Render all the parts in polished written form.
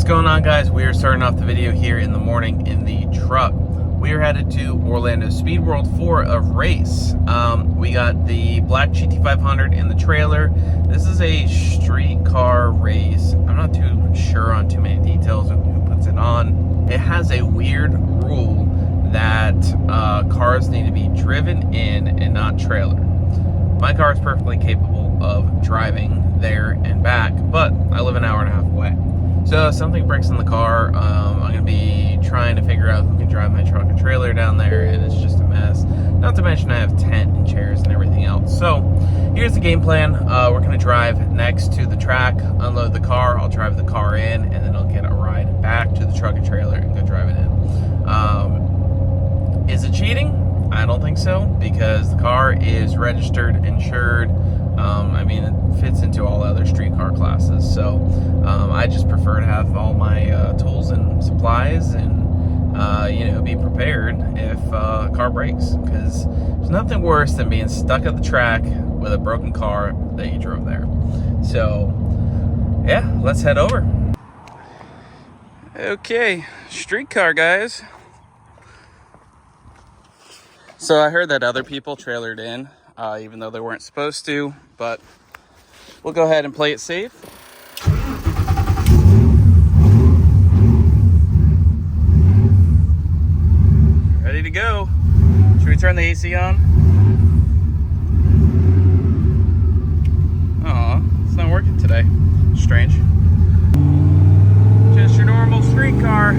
going on, guys? We are starting off the video here in the morning in the truck. We are headed to Orlando Speed World for a race. We got the black GT500 in the trailer. This is a street car race. I'm not too sure on too many details of who puts it on. It has a weird rule that cars need to be driven in and not trailered. My car is perfectly capable of driving there and back, but I live an hour and a half away. So if something breaks in the car, I'm going to be trying to figure out who can drive my truck and trailer down there, and it's just a mess. Not to mention I have tent and chairs and everything else. So here's the game plan. We're going to drive next to the track, unload the car, I'll drive the car in, and then I'll get a ride back to the truck and trailer and go drive it in. Is it cheating? I don't think so, because the car is registered, insured. I mean, it fits into all other street car classes. So I just prefer to have all my tools and supplies and, be prepared if a car breaks. Because there's nothing worse than being stuck at the track with a broken car that you drove there. So, yeah, let's head over. Okay, street car, guys. So I heard that other people trailered in, even though they weren't supposed to, but we'll go ahead and play it safe. Ready to go. Should we turn the AC on? Aw, it's not working today. Strange. Just your normal street car.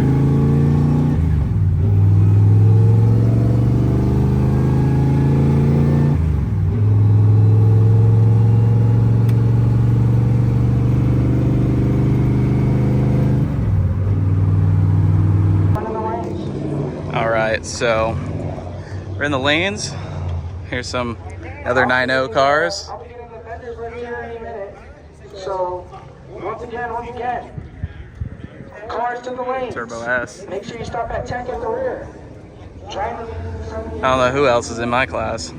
So we're in the lanes. Here's some other 9.0 cars. I'll be getting the vendors ready here any minute. So once again, when you can, cars to the lanes. Turbo S. Make sure you stop at tech at the rear. I don't know who else is in my class.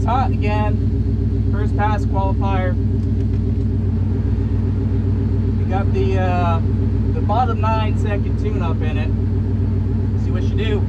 Hot again. First pass qualifier. We got the bottom 9-second tune-up in it. See what you do.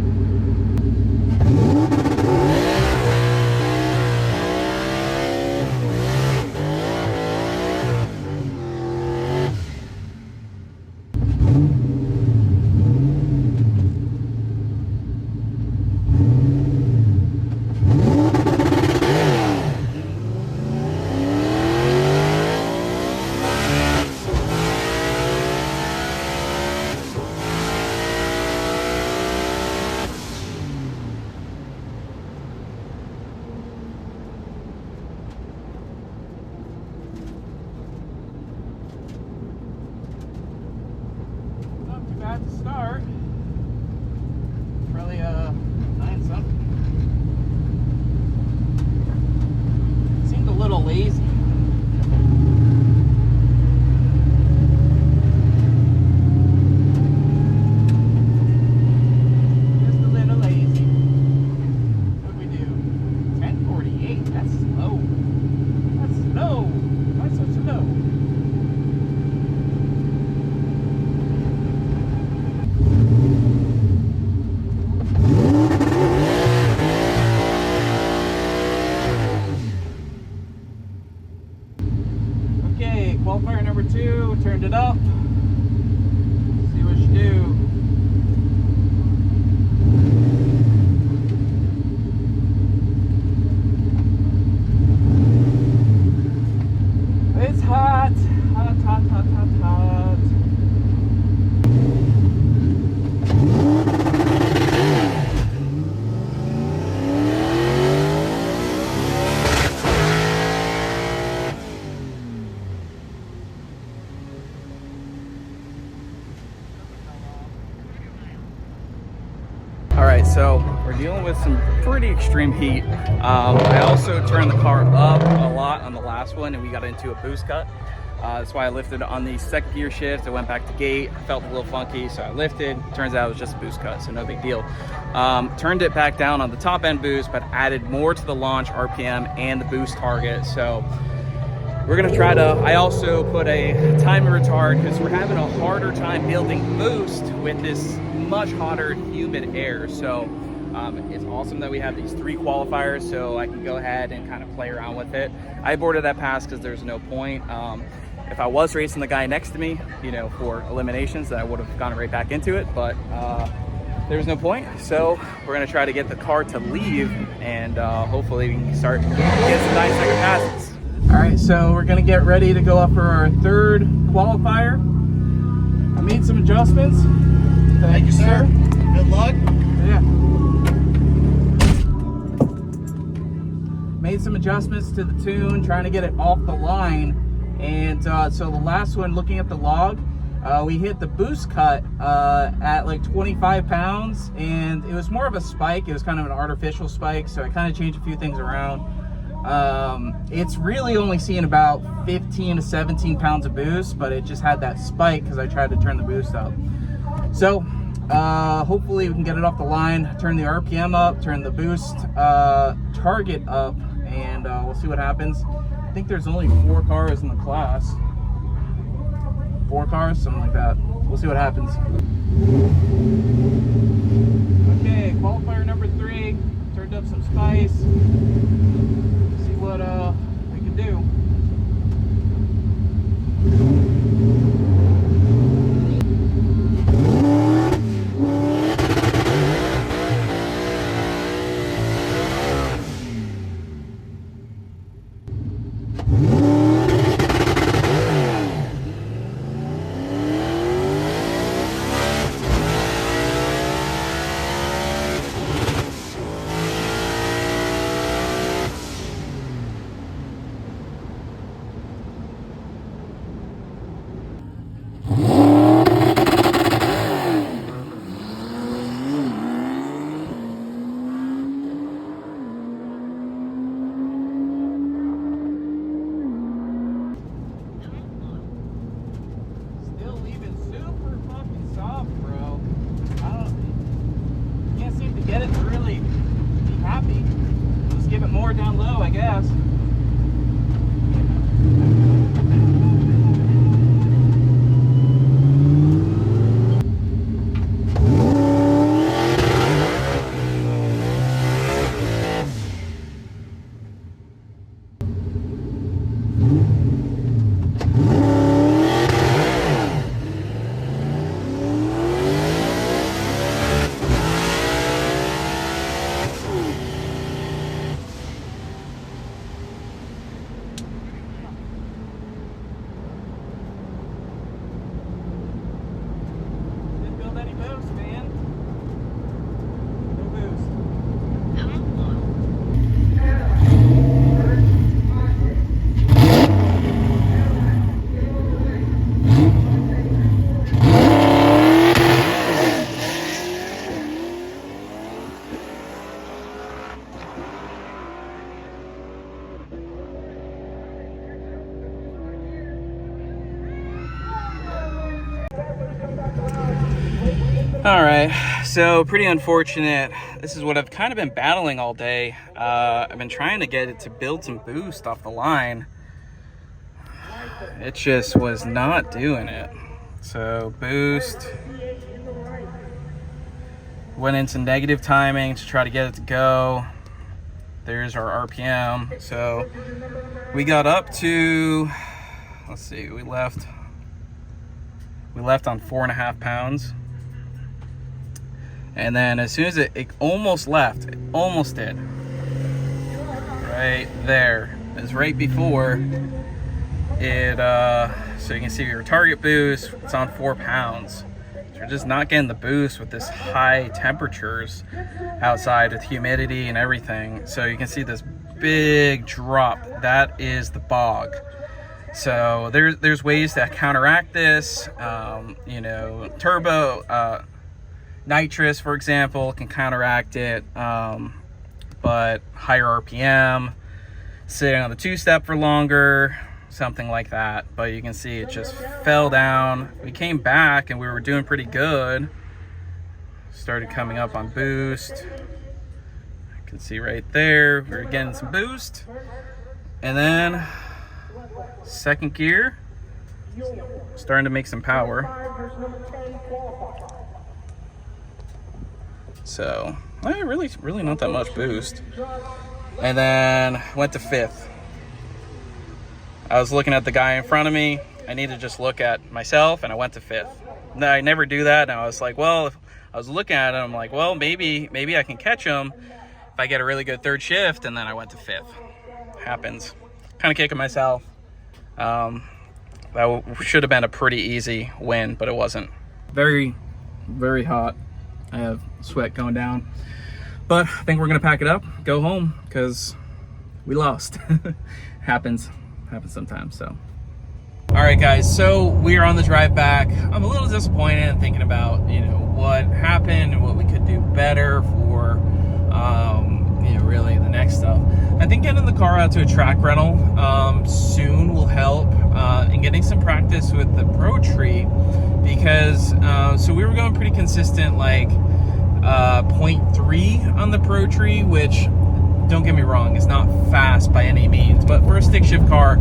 To start, probably 9 something. Seemed a little lazy. Just a little lazy. What we do? 10:48. That's slow. That's slow. Why so slow? Qualifier number 2, turned it up. See what you do. It's hot. Hot, hot, hot, hot, hot. Alright, so we're dealing with some pretty extreme heat. I also turned the car up a lot on the last one and we got into a boost cut. That's why I lifted on the second gear shift. I went back to gate, felt a little funky, so I lifted. Turns out it was just a boost cut, so no big deal. Turned it back down on the top end boost, but added more to the launch RPM and the boost target. So we're gonna try to, I also put a time retard because we're having a harder time building boost with this much hotter, humid air. So it's awesome that we have these 3 qualifiers, so I can go ahead and kind of play around with it. I aborted that pass because there's no point. If I was racing the guy next to me, you know, for eliminations, then I would have gone right back into it, but there's no point. So we're gonna try to get the car to leave, and hopefully we can start getting some 9-second passes. All right, so we're gonna get ready to go up for our 3rd qualifier. I made some adjustments. Thank you, sir. Good luck. Yeah. Made some adjustments to the tune, trying to get it off the line. And so the last one, looking at the log, we hit the boost cut at like 25 pounds, and it was more of a spike. It was kind of an artificial spike, so I kind of changed a few things around. It's really only seeing about 15 to 17 pounds of boost, but it just had that spike because I tried to turn the boost up. So hopefully we can get it off the line, turn the RPM up, turn the boost target up, and we'll see what happens. I think there's only 4 cars in the class. 4 cars, something like that. We'll see what happens. Okay, qualifier number 3. Turned up some spice. See what we can do. Get it to really be happy. Just give it more down low, I guess. All right, so pretty unfortunate. This is what I've kind of been battling all day. I've been trying to get it to build some boost off the line. It just was not doing it. So boost. Went into negative timing to try to get it to go. There's our RPM. So we got up to, let's see, we left on 4.5 pounds. And then as soon as it almost left, it almost did. Right there. It was right before it, so you can see your target boost, it's on 4 pounds. So you're just not getting the boost with this high temperatures outside with humidity and everything. So you can see this big drop. That is the bog. So there's ways to counteract this. You know, turbo, nitrous, for example, can counteract it, but higher RPM, sitting on the 2-step for longer, something like that, but you can see it just fell down. We came back and we were doing pretty good. Started coming up on boost. You can see right there, we were getting some boost. And then second gear, starting to make some power. So, really not that much boost. And then went to fifth. I was looking at the guy in front of me. I need to just look at myself, and I went to fifth. No, I never do that. And I was like, well, if I was looking at him, I'm like, well, maybe I can catch him if I get a really good third shift. And then I went to fifth. Happens. Kind of kicking myself. That should have been a pretty easy win, but it wasn't. Very, very hot. I have sweat going down. But I think we're gonna pack it up, go home, because we lost. Happens sometimes, so. All right, guys, so we are on the drive back. I'm a little disappointed and thinking about, you know, what happened and what we could do better for, you know, really the next stuff. I think getting the car out to a track rental soon will help in getting some practice with the Pro Tree, because so we were going pretty consistent, like 0.3 on the Pro Tree, which, don't get me wrong, is not fast by any means, but for a stick shift car,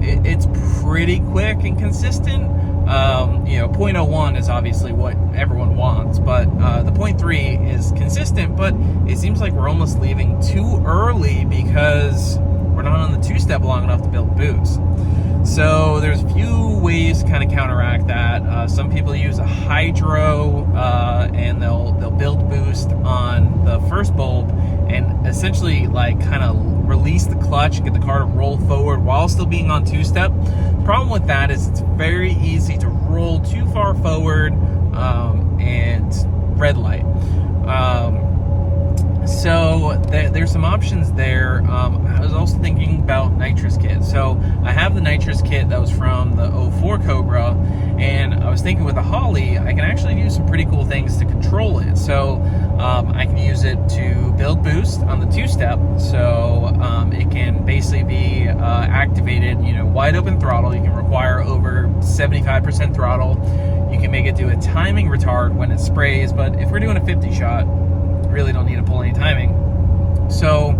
it's pretty quick and consistent. You know, 0.01 is obviously what everyone wants, but the 0.3 is consistent, but it seems like we're almost leaving too early because we're not on the two-step long enough to build boost. So there's a few ways to kind of counteract that. Some people use a hydro and they'll build boost on the first bulb and essentially like kind of release the clutch, get the car to roll forward while still being on two-step. Problem with that is it's very easy to roll too far forward and red light. So there's some options there. I was also thinking about nitrous kit. So I have the nitrous kit that was from the 04 Cobra, and I was thinking with the Holly, I can actually do some pretty cool things to control it. So I can use it to build boost on the two-step. So it can basically be activated, you know, wide open throttle. You can require over 75% throttle. You can make it do a timing retard when it sprays, but if we're doing a 50 shot, really don't need to pull any timing. So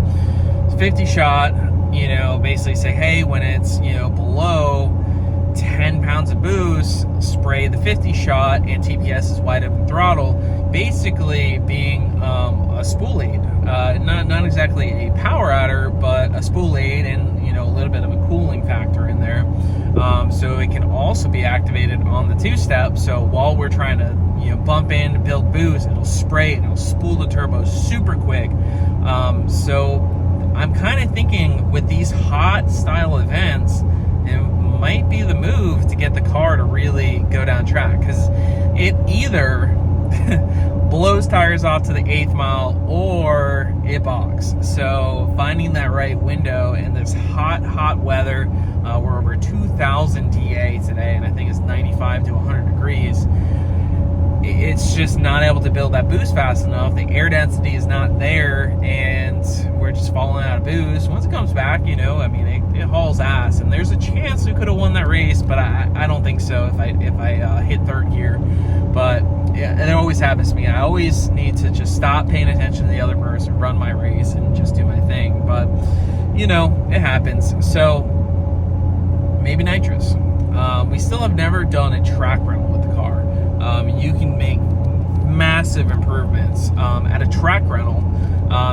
50 shot, you know, basically say, hey, when it's, you know, below 10 pounds of boost, spray the 50 shot, and TPS is wide open throttle, basically being a spool aid. Not exactly a power adder, but a spool aid, and, you know, a little bit of a cooling factor in there. So it can also be activated on the two-step. So while we're trying to, you know, bump in to build boost, it'll spray and it'll spool the turbo super quick. So I'm kind of thinking with these hot style events, it might be the move to get the car to really go down track, because it either blows tires off to the 8th mile or it bogs. So finding that right window in this hot weather, we're over 2,000 DA today, and I think it's 95 to 100 degrees. It's just not able to build that boost fast enough. The air density is not there, and we're just falling out of boost. Once it comes back, you know, I mean, it hauls ass, and there's a chance we could have won that race, but I don't think so if I hit third gear. But yeah, it always happens to me. I always need to just stop paying attention to the other person, run my race, and just do my thing. But, you know, it happens. So maybe nitrous. We still have never done a track rental with the car. You can make massive improvements at a track rental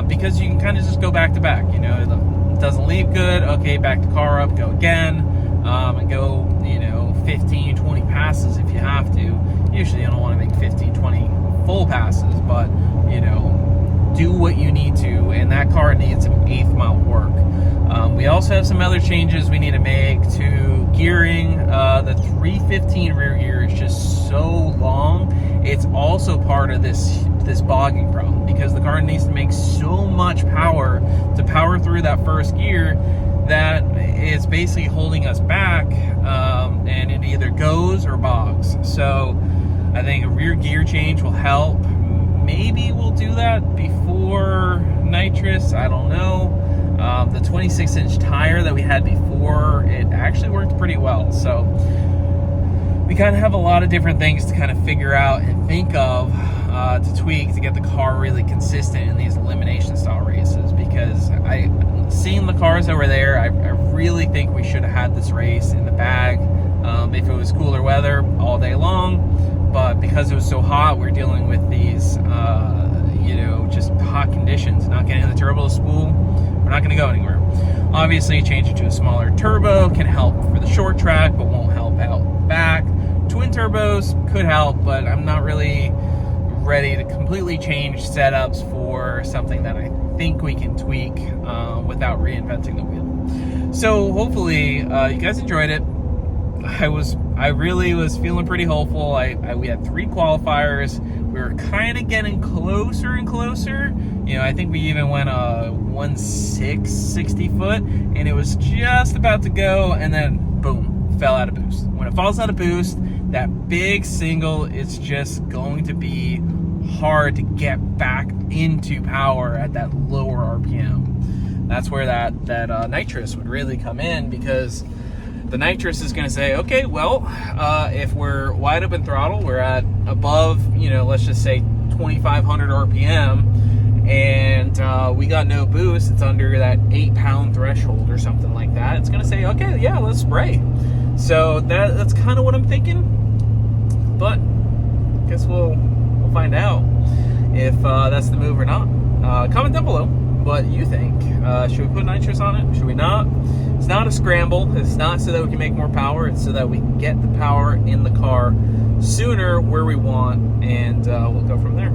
because you can kind of just go back to back. You know, it doesn't leave good, okay, back the car up, go again, and go, you know, 15, 20 passes if you have to. Usually I don't want to make 15, 20 full passes, but, you know, do what you need to, and that car needs some 8th mile work. We also have some other changes we need to make to gearing. The 315 rear gear is just so long. It's also part of this bogging problem, because the car needs to make so much power to power through that first gear that it's basically holding us back, and it either goes or bogs. So I think a rear gear change will help. Maybe we'll do that before nitrous, I don't know. The 26-inch tire that we had before, it actually worked pretty well. So we kind of have a lot of different things to kind of figure out and think of to tweak to get the car really consistent in these elimination style races, because seeing the cars over there, I really think we should have had this race in the bag if it was cooler weather all day long. But because it was so hot, we're dealing with these just hot conditions, not getting the turbo to spool. We're not going to go anywhere. Obviously, changing to a smaller turbo can help for the short track, but won't help out back. Twin turbos could help, but I'm not really ready to completely change setups for something that I think we can tweak without reinventing the wheel. So hopefully you guys enjoyed it. I really was feeling pretty hopeful. We had 3 qualifiers. We were kind of getting closer and closer. I think we even went a 1.6 60 foot, and it was just about to go, and then boom, fell out of boost. When it falls out of boost, that big single, it's just going to be hard to get back into power at that lower RPM. That's where that nitrous would really come in, because the nitrous is going to say, okay, well, if we're wide open throttle, we're at above, let's just say 2,500 RPM, and we got no boost, it's under that 8-pound threshold or something like that. It's going to say, okay, yeah, let's spray. So that's kind of what I'm thinking, but I guess we'll find out if that's the move or not. Comment down below what you think. Should we put nitrous on it? Should we not? It's not a scramble. It's not so that we can make more power. It's so that we can get the power in the car sooner where we want, and we'll go from there.